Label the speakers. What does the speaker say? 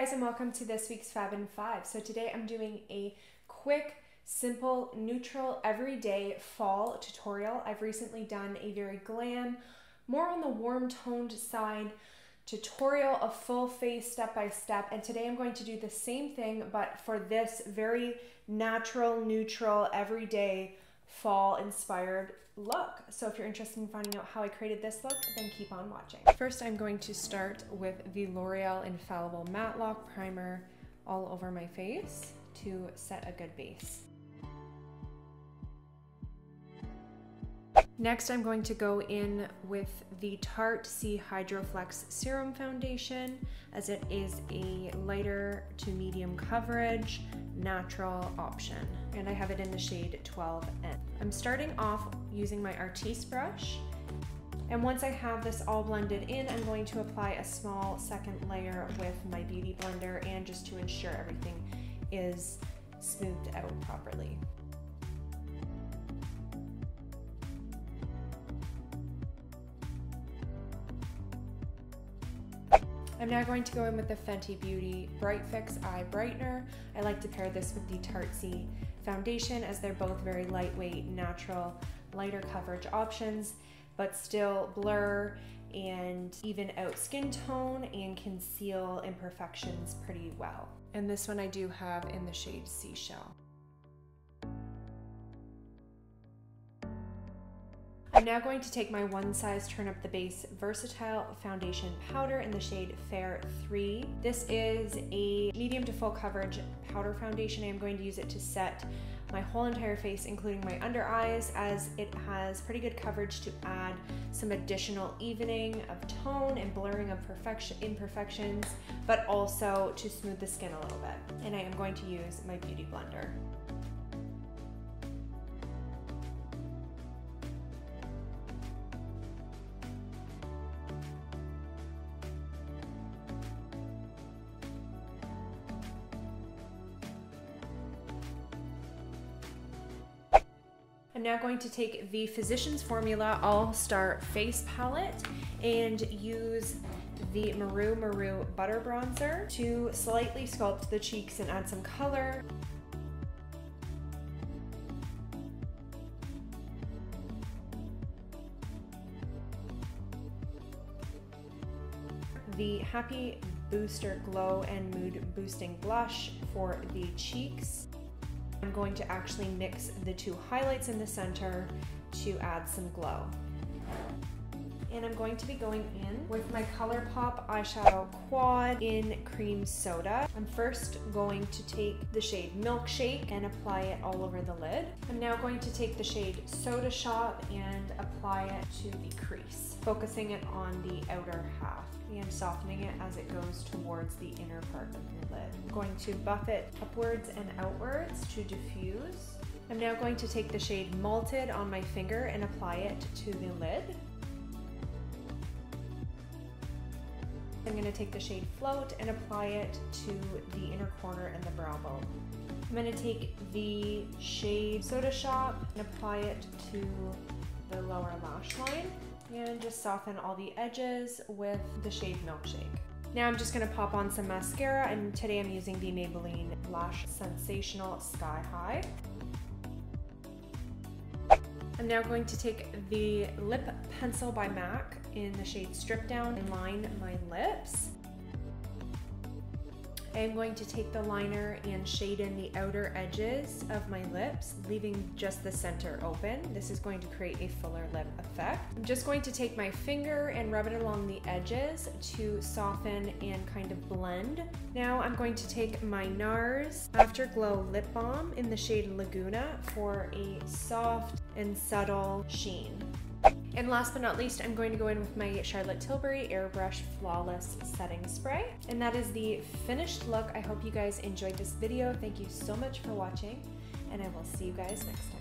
Speaker 1: guys, and welcome to this week's Fab in 5. So today I'm doing a quick, simple, neutral, everyday fall tutorial. I've recently done a very glam, more on the warm toned side tutorial, a full face step-by-step, and today I'm going to do the same thing but for this very natural, neutral, everyday fall inspired look. So if you're interested in finding out how I created this look, then keep on watching. First, I'm going to start with the L'Oreal Infallible Matte Lock Primer all over my face to set a good base. Next, I'm going to go in with the Tarte C Hydroflex Serum Foundation, as it is a lighter to medium coverage, natural option. And I have it in the shade 12N. I'm starting off using my Artiste brush. And once I have this all blended in, I'm going to apply a small second layer with my Beauty Blender, and just to ensure everything is smoothed out properly. I'm now going to go in with the Fenty Beauty Bright Fix Eye Brightener. I like to pair this with the Tarte C foundation, as they're both very lightweight, natural, lighter coverage options, but still blur and even out skin tone and conceal imperfections pretty well. And this one I do have in the shade Seashell. I'm now going to take my One Size Turn Up the Base Versatile Foundation Powder in the shade Fair 3. This is a medium to full coverage powder foundation. I am going to use it to set my whole entire face, including my under eyes, as it has pretty good coverage to add some additional evening of tone and blurring of imperfections, but also to smooth the skin a little bit. And I am going to use my Beauty Blender. I'm now going to take the Physicians Formula All Star Face Palette and use the Maru Butter Bronzer to slightly sculpt the cheeks and add some color. The Happy Booster Glow and Mood Boosting Blush for the cheeks. I'm going to actually mix the two highlights in the center to add some glow. And I'm going to be going in with my ColourPop eyeshadow quad in Cream Soda. I'm first going to take the shade Milkshake and apply it all over the lid. I'm now going to take the shade Soda Shop and apply it to the crease, focusing it on the outer half and softening it as it goes towards the inner part of your lid. I'm going to buff it upwards and outwards to diffuse. I'm now going to take the shade Malted on my finger and apply it to the lid. I'm going to take the shade Float and apply it to the inner corner and the brow bone. I'm going to take the shade Soda Shop and apply it to the lower lash line, and just soften all the edges with the shade Milkshake. Now I'm just going to pop on some mascara, and today I'm using the Maybelline Lash Sensational Sky High. I'm now going to take the Lip Pencil by MAC in the shade Strip Down and line my lips. I'm going to take the liner and shade in the outer edges of my lips, leaving just the center open. This is going to create a fuller lip effect. I'm just going to take my finger and rub it along the edges to soften and kind of blend. Now I'm going to take my NARS Afterglow Lip Balm in the shade Laguna for a soft and subtle sheen. And last but not least, I'm going to go in with my Charlotte Tilbury Airbrush Flawless Setting Spray. And that is the finished look. I hope you guys enjoyed this video. Thank you so much for watching, and I will see you guys next time.